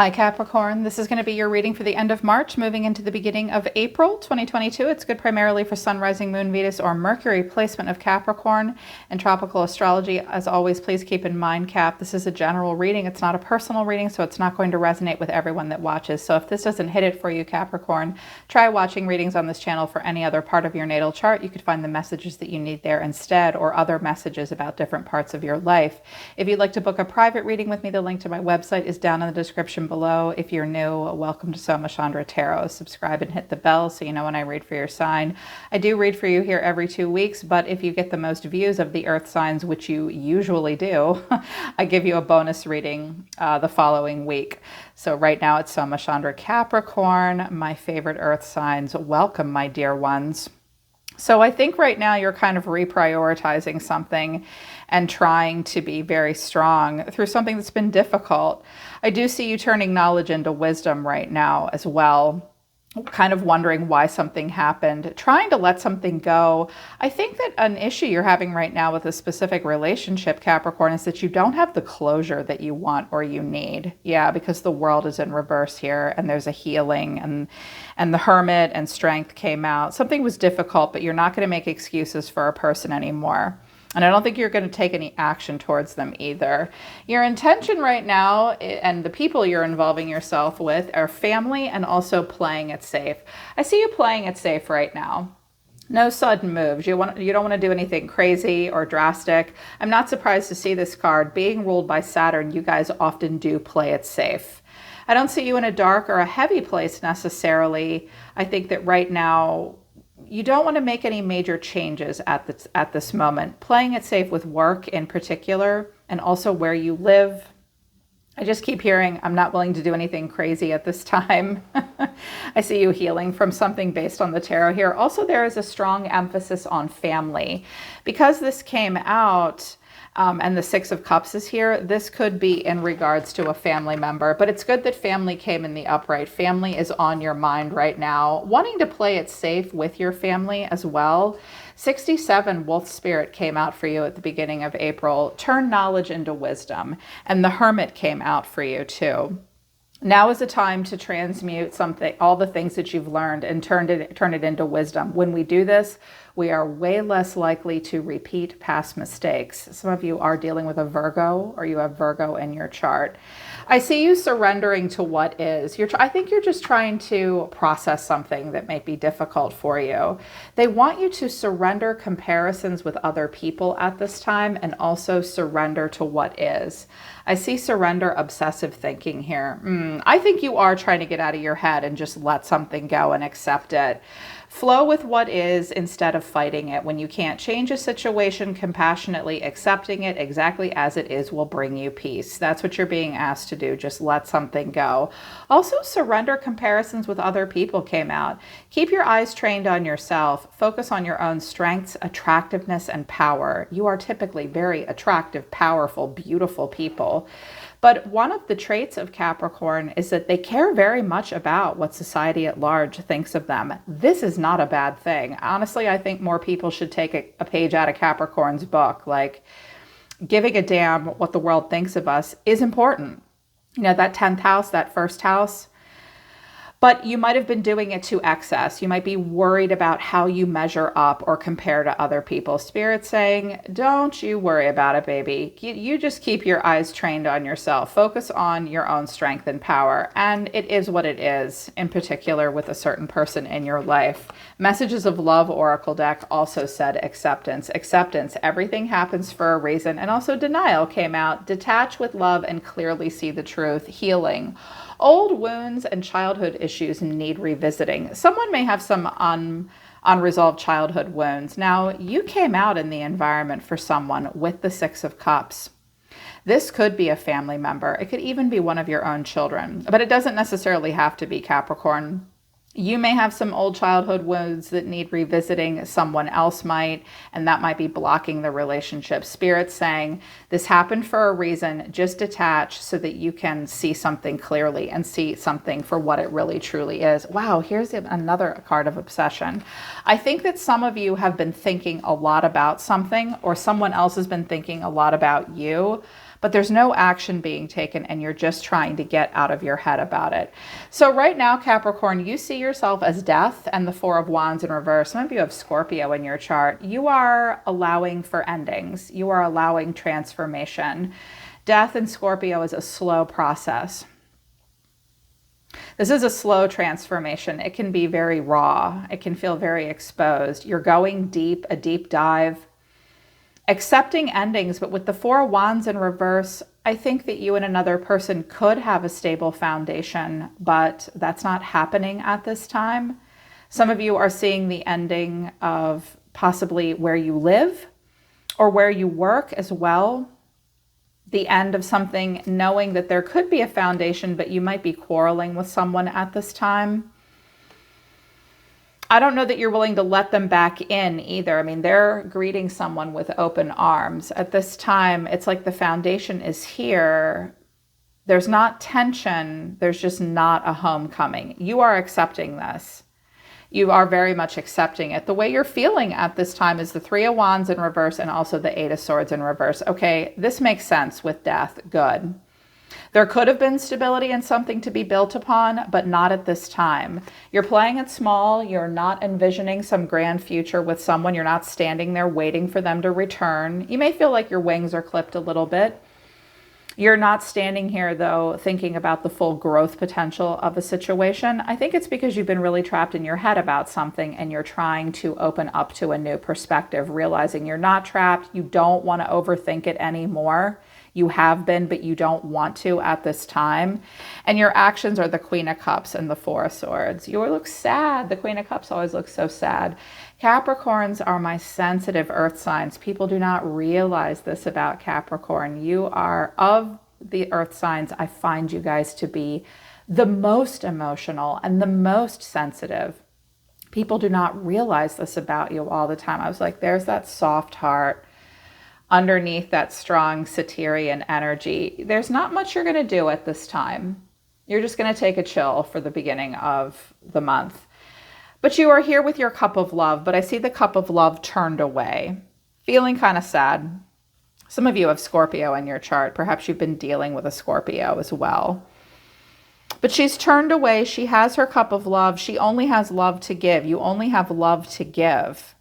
Hi Capricorn, this is going to be your reading for the end of March, moving into the beginning of April 2022. It's good primarily for Sun, Rising, Moon, Venus, or Mercury placement of Capricorn. And tropical astrology, as always, please keep in mind, Cap, this is a general reading. It's not a personal reading, so it's not going to resonate with everyone that watches. So if this doesn't hit it for you, Capricorn, try watching readings on this channel for any other part of your natal chart. You could find the messages that you need there instead, or other messages about different parts of your life. If you'd like to book a private reading with me, the link to my website is down in the description below. If you're new, welcome to SOMA CHANDRA Tarot. Subscribe and hit the bell so you know when I read for your sign. I do read for you here every 2 weeks, but if you get the most views of the earth signs, which you usually do, I give you a bonus reading the following week. So right now it's SOMA CHANDRA Capricorn, my favorite earth signs. Welcome, my dear ones. So I think right now you're kind of reprioritizing something and trying to be very strong through something that's been difficult. I do see you turning knowledge into wisdom right now as well. Kind of wondering why something happened, trying to let something go. I think that an issue you're having right now with a specific relationship, Capricorn, is that you don't have the closure that you want or you need. Yeah, because the world is in reverse here and there's a healing and the Hermit and Strength came out. Something was difficult, but you're not going to make excuses for a person anymore. And I don't think you're going to take any action towards them either. Your intention right now and the people you're involving yourself with are family and also playing it safe. I see you playing it safe right now. No sudden moves. You don't want to do anything crazy or drastic. I'm not surprised to see this card. Being ruled by Saturn, you guys often do play it safe. I don't see you in a dark or a heavy place necessarily. I think that right now, you don't want to make any major changes at this moment. Playing it safe with work in particular, and also where you live. I just keep hearing, I'm not willing to do anything crazy at this time. I see you healing from something based on the tarot here. Also, there is a strong emphasis on family. Because this came out, and the Six of Cups is here, this could be in regards to a family member, but it's good that family came in the upright. Family is on your mind right now, wanting to play it safe with your family as well. 67 Wolf Spirit came out for you at the beginning of April. Turn knowledge into wisdom. And the Hermit came out for you too. Now is the time to transmute something, all the things that you've learned, and turn it into wisdom. When we do this, we are way less likely to repeat past mistakes. Some of you are dealing with a Virgo, or you have Virgo in your chart. I see you surrendering to what is. I think you're just trying to process something that may be difficult for you. They want you to surrender comparisons with other people at this time, and also surrender to what is. I see surrender obsessive thinking here. I think you are trying to get out of your head and just let something go and accept it. Flow with what is instead of fighting it. When you can't change a situation, compassionately accepting it exactly as it is will bring you peace. That's what you're being asked to do. Just let something go. Also, surrender comparisons with other people came out. Keep your eyes trained on yourself. Focus on your own strengths, attractiveness, and power. You are typically very attractive, powerful, beautiful people. But one of the traits of Capricorn is that they care very much about what society at large thinks of them. This is not a bad thing. Honestly, I think more people should take a page out of Capricorn's book. Like, giving a damn what the world thinks of us is important. You know, that 10th house, that first house. But you might have been doing it to excess. You might be worried about how you measure up or compare to other people. Spirit saying, don't you worry about it, baby. You just keep your eyes trained on yourself. Focus on your own strength and power. And it is what it is, in particular with a certain person in your life. Messages of Love Oracle deck also said acceptance. Acceptance. Everything happens for a reason. And also denial came out. Detach with love and clearly see the truth. Healing. Old wounds and childhood issues need revisiting. Someone may have some unresolved childhood wounds. Now, you came out in the environment for someone with the Six of Cups. This could be a family member. It could even be one of your own children, but it doesn't necessarily have to be, Capricorn. You may have some old childhood wounds that need revisiting. Someone else might, and that might be blocking the relationship. Spirit's saying this happened for a reason. Just detach so that you can see something clearly and see something for what it really truly is. Wow, here's another card of obsession. I think that some of you have been thinking a lot about something, or someone else has been thinking a lot about you. but there's no action being taken and you're just trying to get out of your head about it. So right now, Capricorn, you see yourself as death and the Four of Wands in reverse. Some of you have Scorpio in your chart. You are allowing for endings. You are allowing transformation. Death in Scorpio is a slow process. This is a slow transformation. It can be very raw. It can feel very exposed. You're going deep, a deep dive, accepting endings. But with the Four of Wands in reverse, I think that you and another person could have a stable foundation, but that's not happening at this time. Some of you are seeing the ending of possibly where you live or where you work as well. The end of something, knowing that there could be a foundation, but you might be quarreling with someone at this time. I don't know that you're willing to let them back in either. I mean, they're greeting someone with open arms. At this time, it's like the foundation is here. There's not tension. There's just not a homecoming. You are accepting this. You are very much accepting it. The way you're feeling at this time is the Three of Wands in reverse and also the Eight of Swords in reverse. Okay, this makes sense with death. Good. There could have been stability and something to be built upon, but not at this time. You're playing it small. You're not envisioning some grand future with someone. You're not standing there waiting for them to return. You may feel like your wings are clipped a little bit. You're not standing here, though, thinking about the full growth potential of a situation. I think it's because you've been really trapped in your head about something and you're trying to open up to a new perspective, realizing you're not trapped. You don't want to overthink it anymore. You have been, but you don't want to at this time. And your actions are the Queen of Cups and the Four of Swords. You look sad. The Queen of Cups always looks so sad. Capricorns are my sensitive earth signs. People do not realize this about Capricorn. You are, of the earth signs, I find you guys to be the most emotional and the most sensitive. People do not realize this about you all the time. I was like, there's that soft heart underneath that strong Satyrian energy. There's not much you're going to do at this time. You're just going to take a chill for the beginning of the month. But you are here with your cup of love, but I see the cup of love turned away, feeling kind of sad. Some of you have Scorpio in your chart. Perhaps you've been dealing with a Scorpio as well. But she's turned away. She has her cup of love. She only has love to give. You only have love to give.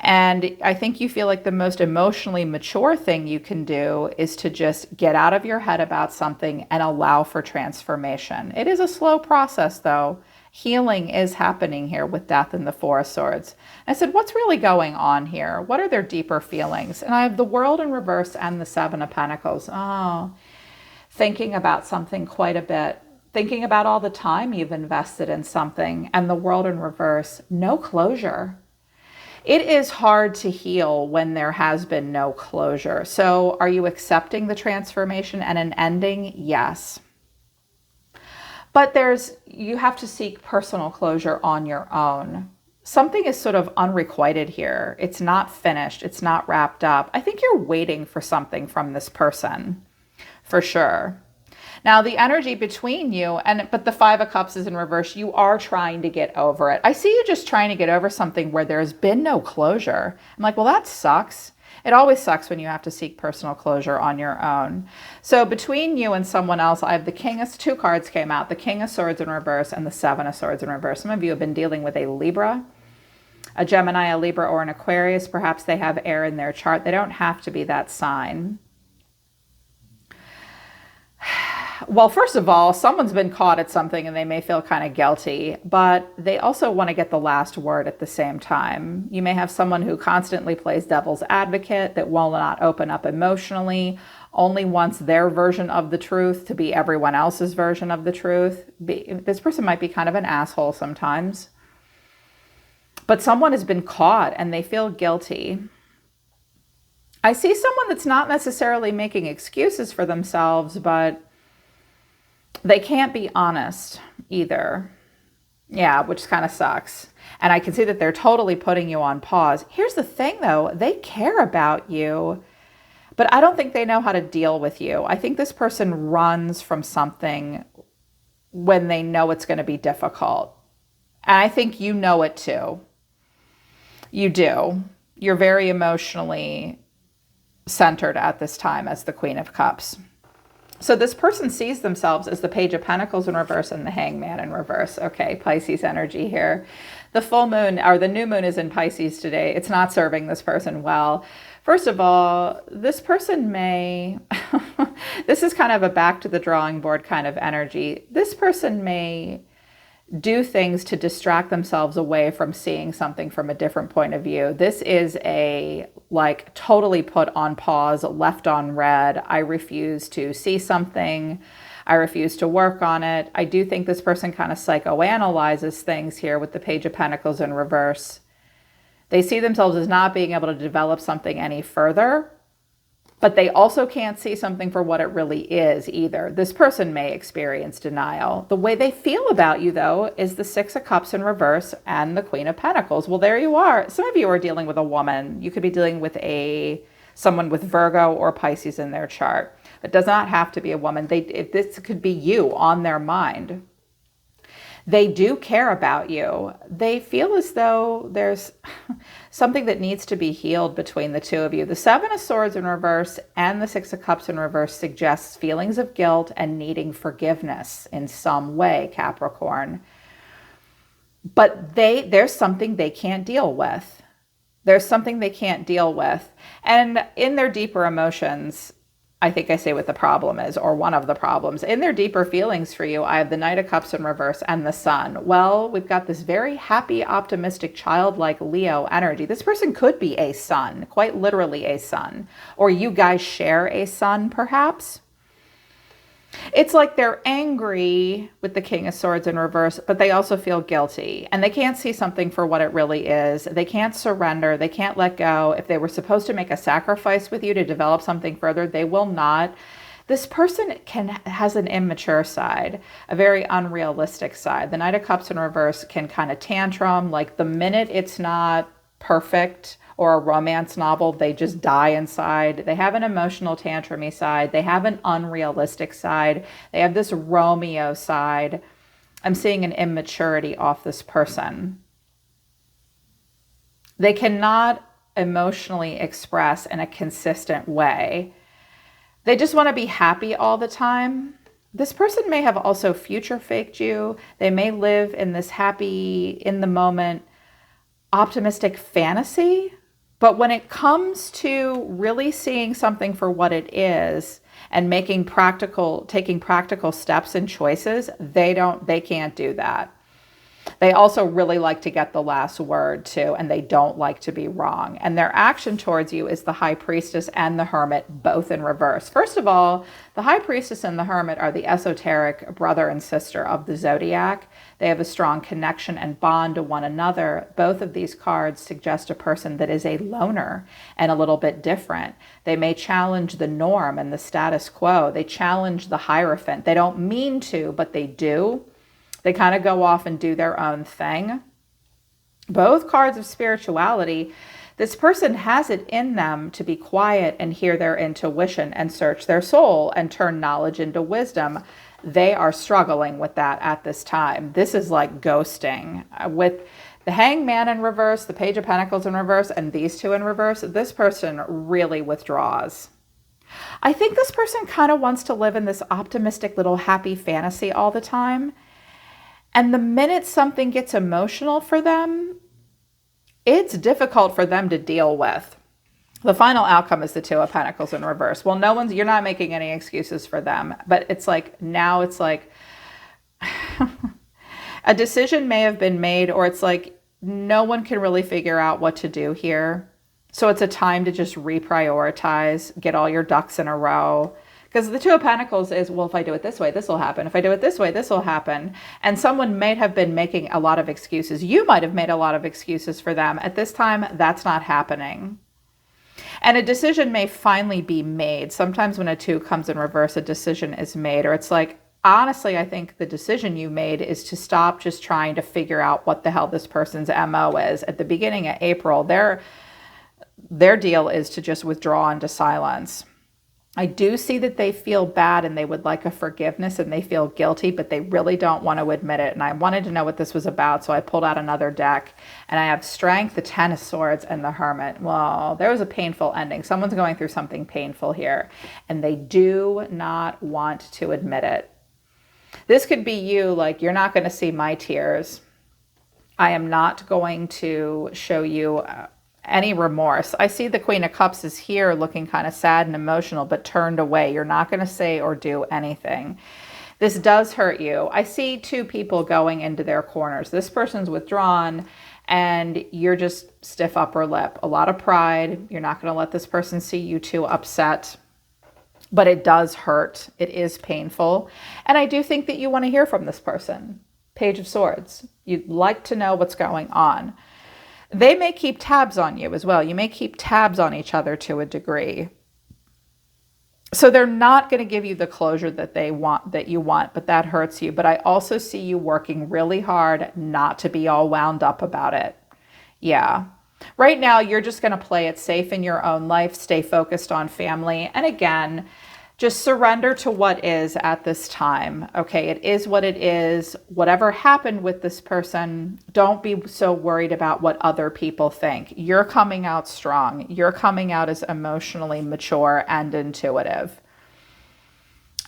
And I think you feel like the most emotionally mature thing you can do is to just get out of your head about something and allow for transformation. It is a slow process, though. Healing is happening here with death and the Four of Swords. I said, what's really going on here? What are their deeper feelings? And I have the World in reverse and the Seven of Pentacles. Oh, thinking about something quite a bit. Thinking about all the time you've invested in something. And the World in reverse, no closure. It is hard to heal when there has been no closure. So are you accepting the transformation and an ending? Yes. But you have to seek personal closure on your own. Something is sort of unrequited here. It's not finished. It's not wrapped up. I think you're waiting for something from this person, for sure. Now, the energy between you, but the Five of Cups is in reverse. You are trying to get over it. I see you just trying to get over something where there's been no closure. I'm like, well, that sucks. It always sucks when you have to seek personal closure on your own. So between you and someone else, I have the King of, two cards came out, the King of Swords in reverse and the Seven of Swords in reverse. Some of you have been dealing with a Libra, a Gemini, a Libra, or an Aquarius. Perhaps they have air in their chart. They don't have to be that sign. Well, first of all, someone's been caught at something and they may feel kind of guilty, but they also want to get the last word at the same time. You may have someone who constantly plays devil's advocate, that will not open up emotionally, only wants their version of the truth to be everyone else's version of the truth. This person might be kind of an asshole sometimes, but someone has been caught and they feel guilty. I see someone that's not necessarily making excuses for themselves, but they can't be honest either. Yeah, which kind of sucks. And I can see that they're totally putting you on pause. Here's the thing, though. They care about you, but I don't think they know how to deal with you. I think this person runs from something when they know it's going to be difficult. And I think you know it too. You do. You're very emotionally centered at this time as the Queen of Cups. So this person sees themselves as the Page of Pentacles in reverse and the Hangman in reverse. Okay, Pisces energy here. The full moon, or the new moon, is in Pisces today. It's not serving this person well. First of all, this person may, this is kind of a back to the drawing board kind of energy. This person may do things to distract themselves away from seeing something from a different point of view. This is a like totally put on pause, left on red. I refuse to see something. I refuse to work on it. I do think this person kind of psychoanalyzes things here with the Page of Pentacles in reverse. They see themselves as not being able to develop something any further, but they also can't see something for what it really is either. This person may experience denial. The way they feel about you, though, is the Six of Cups in reverse and the Queen of Pentacles. Well, there you are. Some of you are dealing with a woman. You could be dealing with someone with Virgo or Pisces in their chart. It does not have to be a woman. This could be you on their mind. They do care about you. They feel as though there's something that needs to be healed between the two of you. The Seven of Swords in reverse and the Six of Cups in reverse suggests feelings of guilt and needing forgiveness in some way, Capricorn. But there's something they can't deal with. There's something they can't deal with. And in their deeper emotions, I think I say what the problem is, or one of the problems. In their deeper feelings for you, I have the Knight of Cups in reverse and the Sun. Well, we've got this very happy, optimistic, childlike Leo energy. This person could be a sun, quite literally a sun. Or you guys share a sun, perhaps. It's like they're angry with the King of Swords in reverse, but they also feel guilty. And they can't see something for what it really is. They can't surrender. They can't let go. If they were supposed to make a sacrifice with you to develop something further, they will not. This person has an immature side, a very unrealistic side. The Knight of Cups in reverse can kind of tantrum. Like the minute it's not perfect, or a romance novel, they just die inside. They have an emotional tantrumy side. They have an unrealistic side. They have this Romeo side. I'm seeing an immaturity off this person. They cannot emotionally express in a consistent way. They just want to be happy all the time. This person may have also future faked you. They may live in this happy, in the moment, optimistic fantasy. But when it comes to really seeing something for what it is and taking practical steps and choices, they can't do that. They also really like to get the last word too, and they don't like to be wrong. And their action towards you is the High Priestess and the Hermit, both in reverse. First of all, the High Priestess and the Hermit are the esoteric brother and sister of the zodiac. They have a strong connection and bond to one another. Both of these cards suggest a person that is a loner and a little bit different. They may challenge the norm and the status quo. They challenge the Hierophant. They don't mean to, but they do. They kind of go off and do their own thing. Both cards of spirituality, this person has it in them to be quiet and hear their intuition and search their soul and turn knowledge into wisdom. They are struggling with that at this time. This is like ghosting. With the Hangman in reverse, the Page of Pentacles in reverse, and these two in reverse, this person really withdraws. I think this person kind of wants to live in this optimistic little happy fantasy all the time. And the minute something gets emotional for them, it's difficult for them to deal with. The final outcome is the Two of Pentacles in reverse. Well, you're not making any excuses for them, but it's like, now it's like a decision may have been made, or it's like no one can really figure out what to do here. So it's a time to just reprioritize, get all your ducks in a row. Because the Two of Pentacles is, well, if I do it this way, this will happen. If I do it this way, this will happen. And someone may have been making a lot of excuses. You might have made a lot of excuses for them. At this time, that's not happening. And a decision may finally be made. Sometimes when a two comes in reverse, a decision is made. Or it's like, honestly, I think the decision you made is to stop just trying to figure out what the hell this person's MO is. At the beginning of April, their deal is to just withdraw into silence. I do see that they feel bad and they would like a forgiveness and they feel guilty, but they really don't want to admit it. And I wanted to know what this was about, so I pulled out another deck. And I have Strength, the Ten of Swords, and the Hermit. Well, there was a painful ending. Someone's going through something painful here, and they do not want to admit it. This could be you, like, you're not going to see my tears. I am not going to show you any remorse. I see the Queen of Cups is here looking kind of sad and emotional, but turned away. You're not going to say or do anything. This does hurt you. I see two people going into their corners. This person's withdrawn and you're just stiff upper lip. A lot of pride. You're not going to let this person see you too upset, but it does hurt. It is painful. And I do think that you want to hear from this person. Page of Swords. You'd like to know what's going on. They may keep tabs on you as well. You may keep tabs on each other to a degree. So they're not going to give you the closure that you want, but that hurts you. But I also see you working really hard not to be all wound up about it. Yeah. Right now, you're just going to play it safe in your own life, stay focused on family. And again, just surrender to what is at this time. Okay, it is what it is. Whatever happened with this person, don't be so worried about what other people think. You're coming out strong. You're coming out as emotionally mature and intuitive.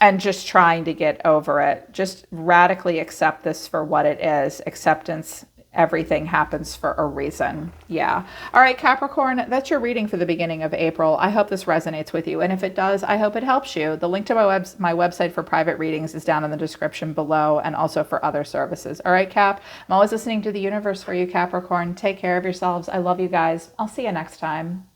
And just trying to get over it. Just radically accept this for what it is. Acceptance. Everything happens for a reason. Yeah. All right, Capricorn, that's your reading for the beginning of April. I hope this resonates with you. And if it does, I hope it helps you. The link to my website for private readings is down in the description below, and also for other services. All right, Cap, I'm always listening to the universe for you, Capricorn. Take care of yourselves. I love you guys. I'll see you next time.